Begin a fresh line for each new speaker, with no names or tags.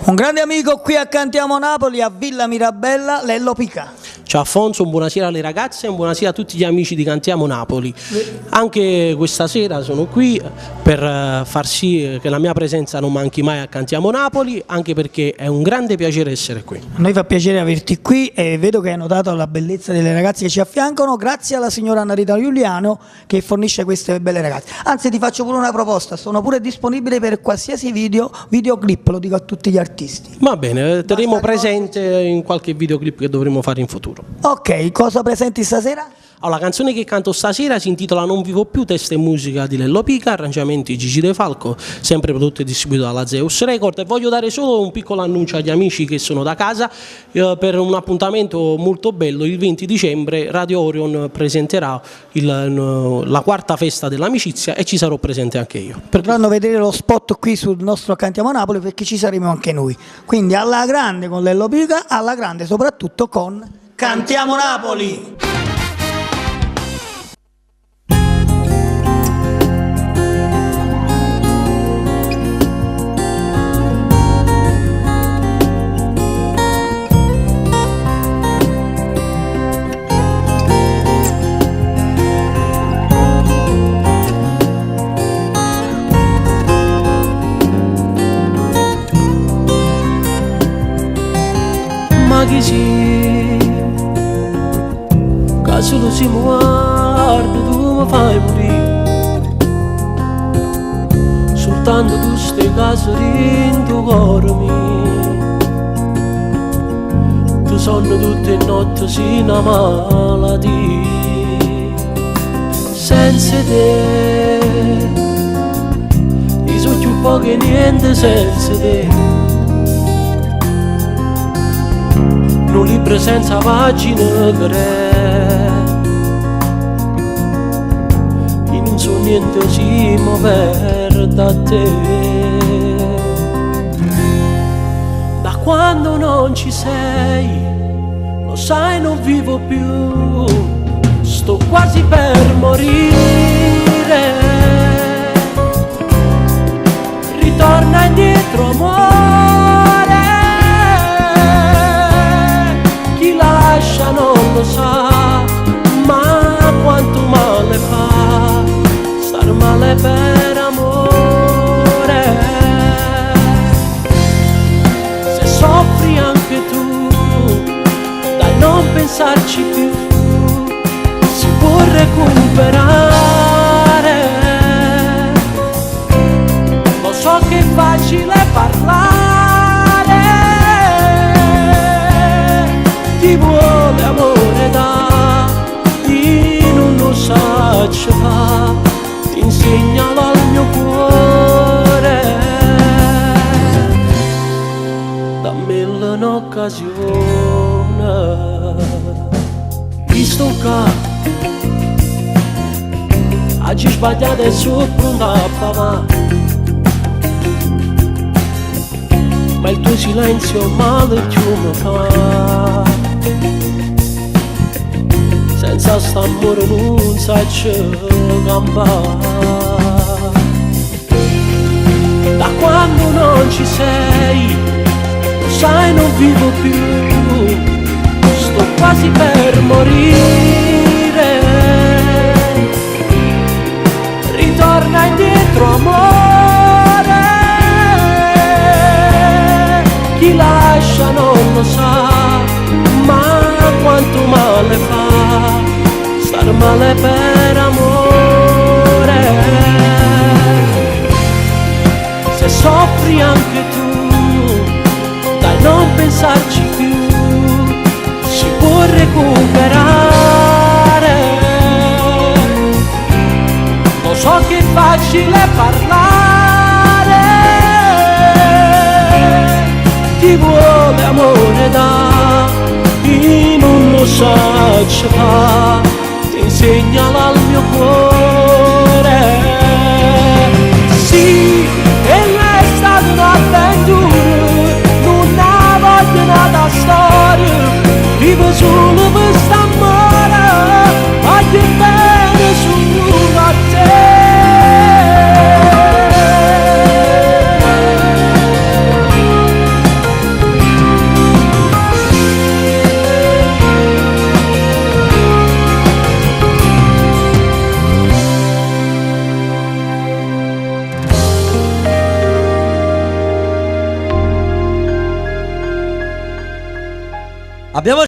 Un grande amico qui a Cantiamo Napoli, a Villa Mirabella, Lello Pica.
Ciao Afonso, buonasera alle ragazze e buonasera a tutti gli amici di Cantiamo Napoli. Anche questa sera sono qui per far sì che la mia presenza non manchi mai a Cantiamo Napoli, anche perché è un grande piacere essere qui.
A noi fa piacere averti qui e vedo che hai notato la bellezza delle ragazze che ci affiancano, grazie alla signora Anna Rita Giuliano che fornisce queste belle ragazze. Anzi, ti faccio pure una proposta, sono pure disponibile per qualsiasi videoclip, lo dico a tutti gli artisti.
Va bene, terremo presente in qualche videoclip che dovremo fare in futuro.
Ok, cosa presenti stasera?
Allora, la canzone che canto stasera si intitola Non vivo più, testo e musica di Lello Pica, arrangiamenti Gigi De Falco, sempre prodotto e distribuito dalla Zeus Record. E voglio dare solo un piccolo annuncio agli amici che sono da casa per un appuntamento molto bello. Il 20 dicembre Radio Orion presenterà la quarta festa dell'amicizia e ci sarò presente anche io.
Potranno vedere lo spot qui sul nostro Cantiamo Napoli, perché ci saremo anche noi. Quindi alla grande con Lello Pica, alla grande soprattutto con Cantiamo Napoli!
Chi sì, che solo si guarda tu mi fai morire, soltanto tu stai casa in tuo cuore mio, tu sonno tutte le notti sino a malattia, senza te, io so più poco e niente senza te. Un libro senza pagine che io non so niente se mi perdo a te. Da quando non ci sei, lo sai non vivo più, sto quasi per morire. Ritorna indietro amore, non lo sa, ma quanto male fa star male per amore. Se soffri anche tu, dai non pensarci più, si può recuperare. Lo so che è facile parlare, ti vuole amore da chi non lo sa ci fa, ti insegnalo al mio cuore, dammi un'occasione, visto che oggi sbagliate su pronta a papà, ma il tuo silenzio male più mi fa. Senza st'amore non saccio campare. Da quando non ci sei, lo sai non vivo più, sto quasi per morire. Ritorna indietro amore, chi lascia non lo sa, ma quanto male fa star male per amore. Se soffri anche tu, dai non pensarci più, si può recuperare. Lo so che è facile parlare, ti vuole amore da chi non lo sa ci fa, ti insegnalo al mio cuore. Sì, e è stata un'avventura, non ha voglia nata storia, vivo solo per st'amore, voglio bene solo a te.
Abbiamo